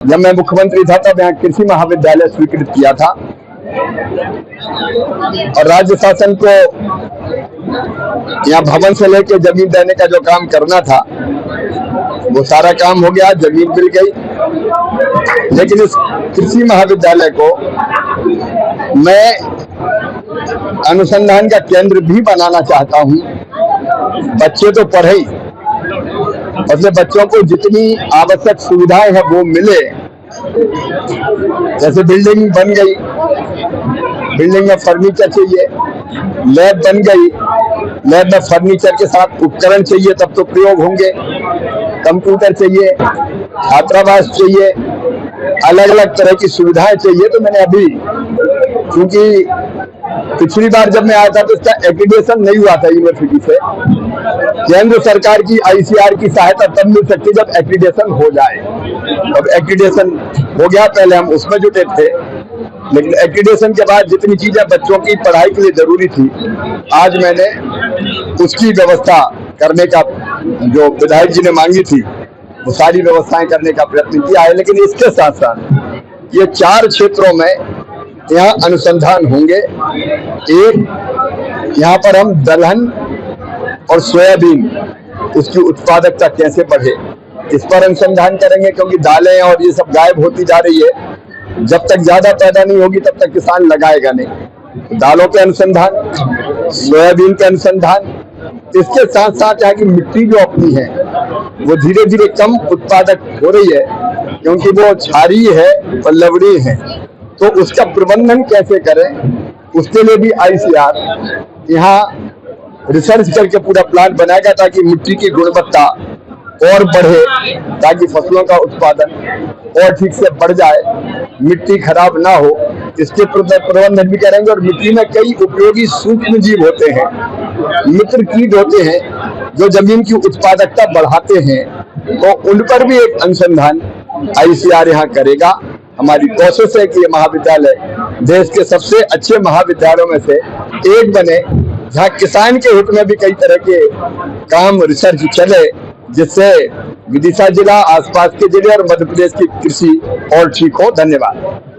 जब मैं मुख्यमंत्री था तब यहाँ कृषि महाविद्यालय स्वीकृत किया था और राज्य शासन को यहाँ भवन से लेकर जमीन देने का जो काम करना था वो सारा काम हो गया, जमीन मिल गई। लेकिन इस कृषि महाविद्यालय को मैं अनुसंधान का केंद्र भी बनाना चाहता हूँ। बच्चे तो पढ़े ही, उसमें बच्चों को जितनी आवश्यक सुविधाएं हैं वो मिले। जैसे बिल्डिंग बन गई, बिल्डिंग में फर्नीचर चाहिए, लैब बन गई, लैब में फर्नीचर के साथ उपकरण चाहिए तब तो प्रयोग होंगे, कंप्यूटर चाहिए, छात्रावास चाहिए, अलग अलग तरह की सुविधाएं चाहिए। तो मैंने अभी, क्योंकि पिछली बार जब मैं आया था तो इसका एक्रीडेशन नहीं हुआ था यूनिवर्सिटी से, केंद्र सरकार की ICAR की सहायता तब मिल सकती जब एक्रीडेशन हो जाए। अब एक्रीडेशन हो गया, पहले हम उसमें जुटे थे, लेकिन एक्रीडेशन के बाद जितनी चीजें बच्चों की पढ़ाई के लिए जरूरी थी, आज मैंने उसकी व्यवस्था करने का, जो विधायक जी ने मांगी थी, वो सारी व्यवस्थाएं करने का प्रयत्न किया है। लेकिन इसके साथ साथ ये 4 क्षेत्रों में यहाँ अनुसंधान होंगे। एक, यहाँ पर हम दलहन और सोयाबीन, उसकी उत्पादकता कैसे बढ़े, इस पर अनुसंधान करेंगे, क्योंकि दालें और ये सब गायब होती जा रही है। जब तक ज्यादा पैदा नहीं होगी तब तक किसान लगाएगा नहीं। दालों के अनुसंधान, सोयाबीन के अनुसंधान, इसके साथ साथ यहाँ की मिट्टी जो अपनी है वो धीरे धीरे कम उत्पादक हो रही है, क्योंकि वो क्षारीय है, पल्लवड़ी है। तो उसका प्रबंधन कैसे करें, उसके लिए भी ICAR यहाँ रिसर्च करके पूरा प्लान बनाएगा ताकि मिट्टी की गुणवत्ता और बढ़े, ताकि फसलों का उत्पादन और ठीक से बढ़ जाए, मिट्टी खराब ना हो। इसके प्रबंधन भी करेंगे। और मिट्टी में कई उपयोगी सूक्ष्म जीव होते हैं, मित्र कीट होते हैं, जो जमीन की उत्पादकता बढ़ाते हैं, तो उन पर भी एक अनुसंधान ICAR यहाँ करेगा। हमारी कोशिश है कि ये महाविद्यालय देश के सबसे अच्छे महाविद्यालयों में से एक बने, जहाँ किसान के हित में भी कई तरह के काम, रिसर्च चले, जिससे विदिशा जिला, आसपास के जिले और मध्य प्रदेश की कृषि और ठीक हो। धन्यवाद।